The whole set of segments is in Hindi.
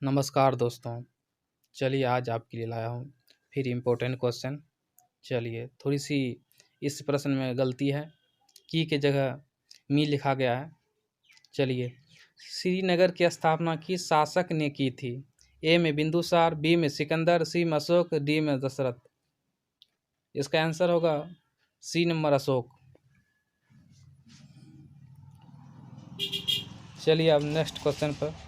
नमस्कार दोस्तों। चलिए आज आपके लिए लाया हूँ फिर इम्पोर्टेंट क्वेश्चन। चलिए थोड़ी सी इस प्रश्न में गलती है, की के जगह मी लिखा गया है। चलिए, श्रीनगर की स्थापना किस शासक ने की थी? ए में बिंदुसार, बी में सिकंदर, सी में अशोक, डी में दशरथ। इसका आंसर होगा सी नंबर अशोक। चलिए अब नेक्स्ट क्वेश्चन पर।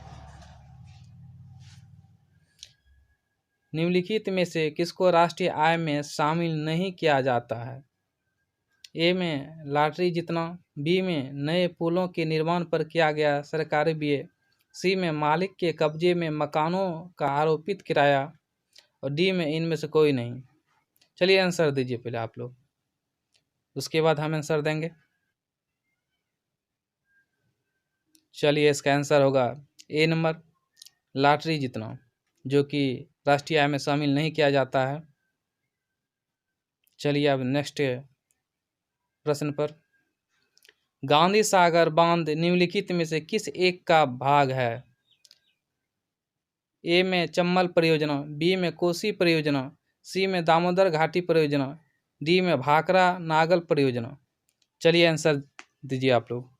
निम्नलिखित में से किसको राष्ट्रीय आय में शामिल नहीं किया जाता है? ए में लॉटरी जीतना, बी में नए पुलों के निर्माण पर किया गया सरकारी व्यय, सी में मालिक के कब्जे में मकानों का आरोपित किराया और डी में इनमें से कोई नहीं। चलिए आंसर दीजिए पहले आप लोग, उसके बाद हम आंसर देंगे। चलिए इसका आंसर होगा ए नंबर लॉटरी जीतना, जो कि राष्ट्रीय आय में शामिल नहीं किया जाता है। चलिए अब नेक्स्ट प्रश्न पर। गांधी सागर बांध निम्नलिखित में से किस एक का भाग है? ए में चम्बल परियोजना, बी में कोसी परियोजना, सी में दामोदर घाटी परियोजना, डी में भाखड़ा नागल परियोजना। चलिए आंसर दीजिए आप लोग।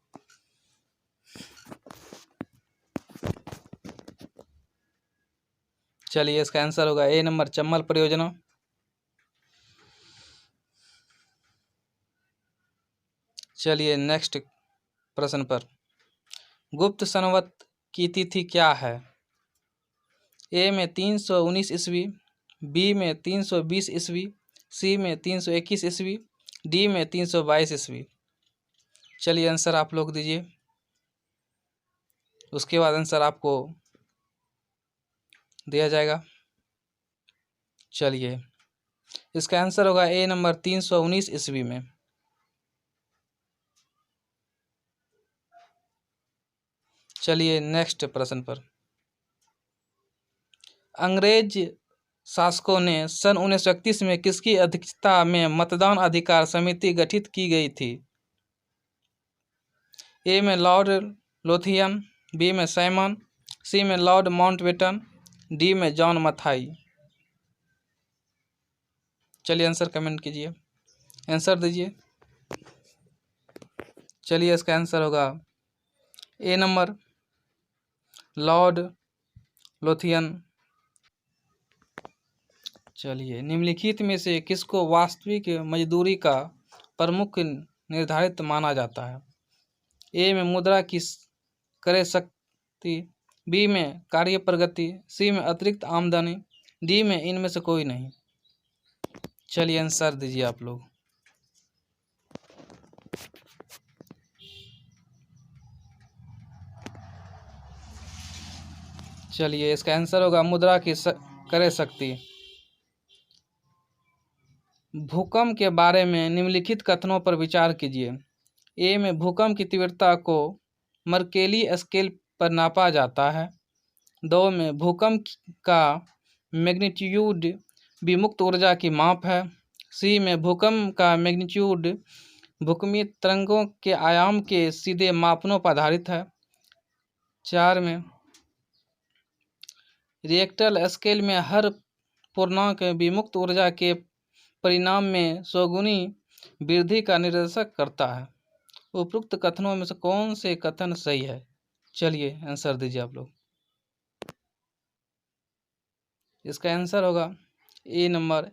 चलिए इसका आंसर होगा ए नंबर चम्बल परियोजना। चलिए नेक्स्ट प्रश्न पर। गुप्त संवत की तिथि क्या है? ए में 319 ईस्वी, बी में 320 ईस्वी, सी में 321 ईस्वी, डी में 322 ईस्वी। चलिए आंसर आप लोग दीजिए, उसके बाद आंसर आपको दिया जाएगा। चलिए इसका आंसर होगा ए नंबर 319 ईस्वी में। चलिए नेक्स्ट प्रश्न पर। अंग्रेज शासकों ने सन 1931 में किसकी अध्यक्षता में मतदान अधिकार समिति गठित की गई थी? ए में लॉर्ड लोथियन, बी में साइमन, सी में लॉर्ड माउंटबेटन, डी में जॉन मथाई। चलिए आंसर कमेंट कीजिए, आंसर दीजिए। चलिए इसका आंसर होगा ए नंबर लॉर्ड लोथियन। चलिए निम्नलिखित में से किसको वास्तविक मजदूरी का प्रमुख निर्धारित माना जाता है? ए में मुद्रा की क्रय शक्ति, बी में कार्य प्रगति, सी में अतिरिक्त आमदनी, डी में इनमें से कोई नहीं। चलिए आंसर दीजिए आप लोग। चलिए इसका आंसर होगा मुद्रा की क्रय शक्ति। भूकंप के बारे में निम्नलिखित कथनों पर विचार कीजिए। ए में भूकंप की तीव्रता को मर्केली स्केल पर नापा जाता है। 2 में भूकंप का मैग्नीट्यूड विमुक्त ऊर्जा की माप है। सी में भूकंप का मैग्नीट्यूड भूकंपीय तरंगों के आयाम के सीधे मापनों पर आधारित है। 4 में रिएक्टर स्केल में हर पूर्णांक विमुक्त ऊर्जा के परिणाम में 100 गुनी वृद्धि का निर्देशक करता है। उपरोक्त कथनों में से कौन से कथन सही है? चलिए आंसर दीजिए आप लोग। इसका आंसर होगा ए नंबर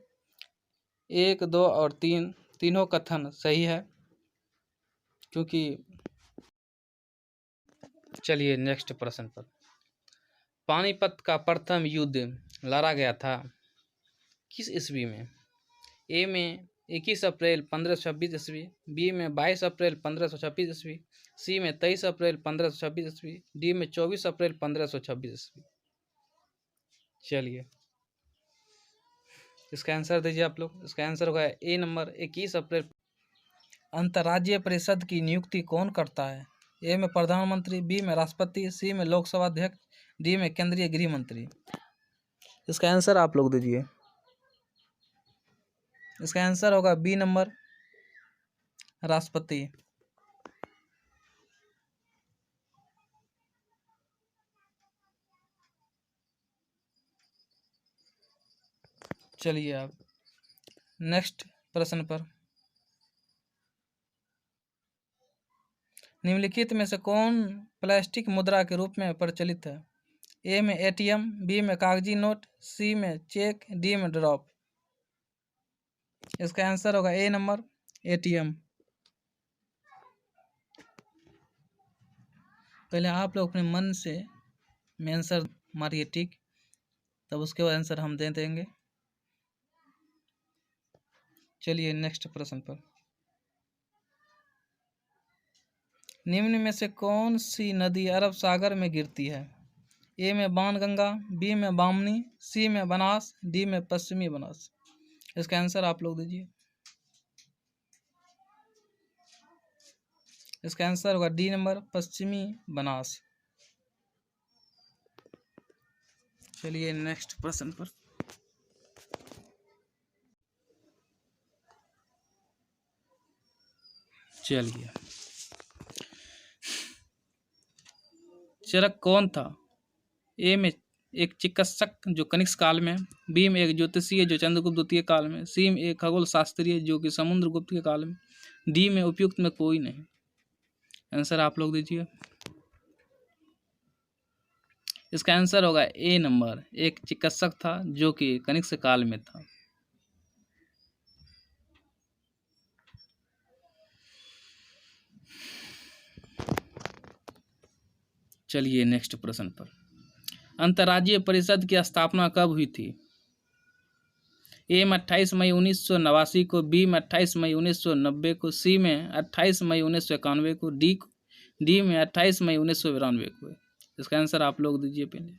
1, 2 और 3 तीनों कथन सही है, क्योंकि चलिए नेक्स्ट प्रश्न पर। पानीपत का प्रथम युद्ध लड़ा गया था किस ईस्वी में? ए में 21 अप्रैल 1526 ईस्वी, बी में 22 अप्रैल 1526 ईस्वी, सी में 23 अप्रैल 1526 ईस्वी, डी में 24 अप्रैल 1526 ईस्वी। चलिए इसका आंसर दीजिए आप लोग। इसका आंसर होगा ए नंबर 21 अप्रैल। अंतर्राज्यीय परिषद की नियुक्ति कौन करता है? ए में प्रधानमंत्री, बी में राष्ट्रपति, सी में लोकसभा अध्यक्ष, डी में केंद्रीय गृह मंत्री। इसका आंसर आप लोग दीजिए। इसका आंसर होगा बी नंबर राष्ट्रपति। चलिए आप नेक्स्ट प्रश्न पर। निम्नलिखित में से कौन प्लास्टिक मुद्रा के रूप में प्रचलित है? ए में एटीएम, बी में कागजी नोट, सी में चेक, डी में ड्रॉप। इसका आंसर होगा ए नंबर एटीएम। पहले आप लोग अपने मन से में आंसर मारिए, ठीक, तब उसके बाद आंसर हम दे देंगे। चलिए नेक्स्ट प्रश्न पर। निम्न में से कौन सी नदी अरब सागर में गिरती है? ए में बाणगंगा, बी में बामनी, सी में बनास, डी में पश्चिमी बनास। इसका आंसर आप लोग दीजिए। इसका आंसर होगा डी नंबर पश्चिमी बनास। चलिए नेक्स्ट प्रश्न पर। चलिए, चरक कौन था? ए में एक चिकित्सक जो कनिष्क काल में, बी में एक ज्योतिषीय जो चंद्रगुप्त द्वितीय काल में, सी में एक खगोल शास्त्रीय जो कि समुद्रगुप्त के काल में, डी में उपयुक्त में कोई नहीं। आंसर आप लोग दीजिए। इसका आंसर होगा ए नंबर, एक चिकित्सक था जो कि कनिष्क काल में था। चलिए नेक्स्ट प्रश्न पर। अंतर्राज्यीय परिषद की स्थापना कब हुई थी? ए में 28 मई 1989 को, बी में 28 मई 1990 को, सी में 28 मई 1991 को, डी में 28 मई 1992 को। इसका आंसर आप लोग दीजिए पहले।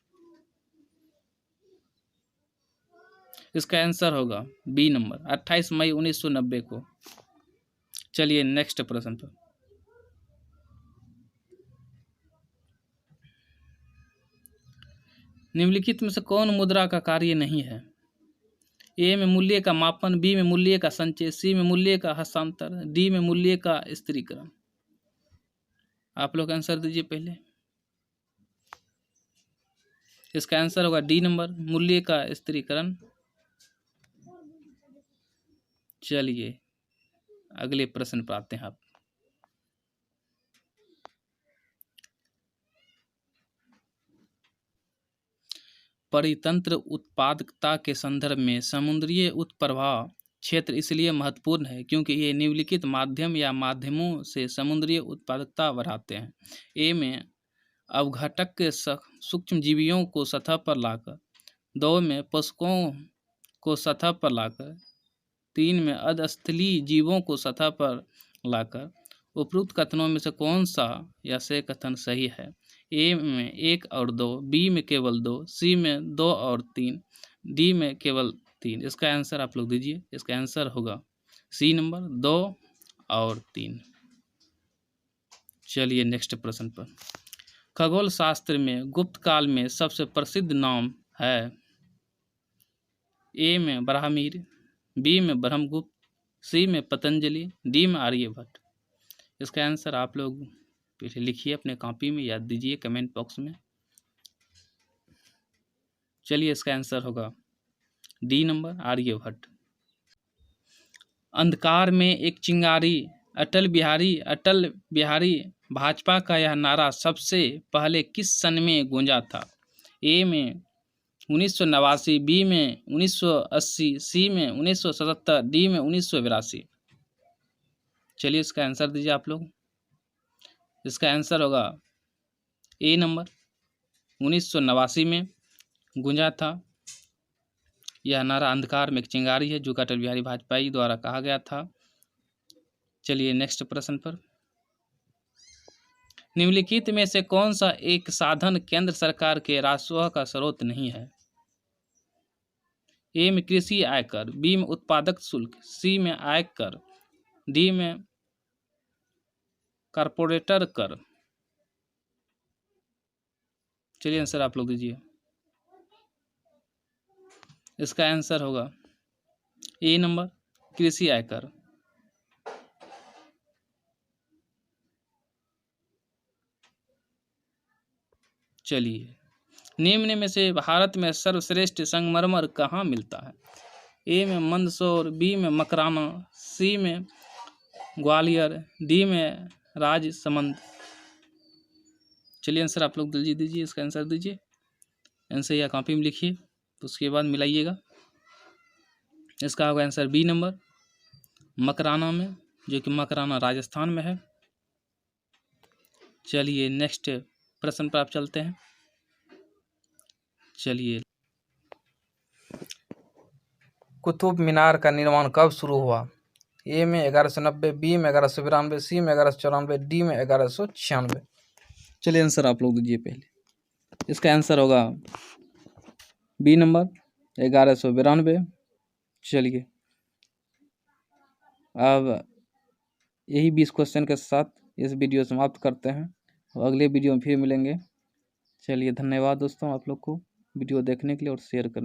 इसका आंसर होगा बी नंबर 28 मई 1990 को। चलिए नेक्स्ट प्रश्न पर। निम्नलिखित में से कौन मुद्रा का कार्य नहीं है? ए में मूल्य का मापन, बी में मूल्य का संचय, सी में मूल्य का हस्तांतर, डी में मूल्य का स्थिरीकरण। आप लोग आंसर दीजिए पहले। इसका आंसर होगा डी नंबर मूल्य का स्थिरीकरण। चलिए अगले प्रश्न पर आते हैं आप। परितंत्र उत्पादकता के संदर्भ में समुद्रीय उत्प्रवाह क्षेत्र इसलिए महत्वपूर्ण है क्योंकि ये निम्नलिखित माध्यम या माध्यमों से समुद्रीय उत्पादकता बढ़ाते हैं। ए में अवघटक के सूक्ष्म जीवियों को सतह पर लाकर, 2 में पोषकों को सतह पर लाकर, 3 में अधस्थलीय जीवों को सतह पर लाकर। उपरोक्त कथनों में से कौन सा या से कथन सही है? ए में 1 और 2, बी में केवल 2, सी में 2 और 3, डी में केवल 3। इसका आंसर आप लोग दीजिए। इसका आंसर होगा सी नंबर 2 और 3। चलिए नेक्स्ट प्रश्न पर। खगोल शास्त्र में गुप्त काल में सबसे प्रसिद्ध नाम है? ए में ब्राह्मीर, बी में ब्रह्मगुप्त, सी में पतंजलि, डी में आर्यभट्ट। इसका आंसर आप लोग पहले लिखिए अपने कॉपी में, याद दीजिए कमेंट बॉक्स में। चलिए इसका आंसर होगा डी नंबर आर्यभट्ट। अंधकार में एक चिंगारी, अटल बिहारी भाजपा का यह नारा सबसे पहले किस सन में गूंजा था? ए में 1989, बी में 1980, सी में 1977, डी में 1982। चलिए इसका आंसर दीजिए आप लोग। इसका आंसर होगा ए नंबर 1989 में गूंजा था। यह नारा अंधकार में एक चिंगारी है जो कि अटल बिहारी वाजपेयी द्वारा कहा गया था। चलिए नेक्स्ट प्रश्न पर। निम्नलिखित में से कौन सा एक साधन केंद्र सरकार के राजस्व का स्रोत नहीं है? ए में कृषि आयकर, बी में उत्पादक शुल्क, सी में आयकर, डी में कारपोरेटर कर। चलिए आंसर आप लोग दीजिए। इसका आंसर होगा ए नंबर कृषि आयकर। चलिए, निम्न में से भारत में सर्वश्रेष्ठ संगमरमर कहाँ मिलता है? ए में मंदसौर, बी में मकराना, सी में ग्वालियर, डी में राजसमंद। चलिए आंसर आप लोग जल्दी दीजिए, इसका आंसर दीजिए। आंसर या कॉपी में लिखिए, उसके बाद मिलाइएगा। इसका होगा आंसर बी नंबर, मकराना में, जो कि मकराना राजस्थान में है। चलिए नेक्स्ट प्रश्न पर आप चलते हैं। चलिए, कुतुब मीनार का निर्माण कब शुरू हुआ? ए में 1190, बी में 1192, सी में 1194, डी में 1196। चलिए आंसर आप लोग दीजिए पहले। इसका आंसर होगा बी नंबर 1192। चलिए अब यही 20 क्वेश्चन के साथ इस वीडियो समाप्त करते हैं और अगले वीडियो में फिर मिलेंगे। चलिए धन्यवाद दोस्तों आप लोग को वीडियो देखने के लिए और शेयर करने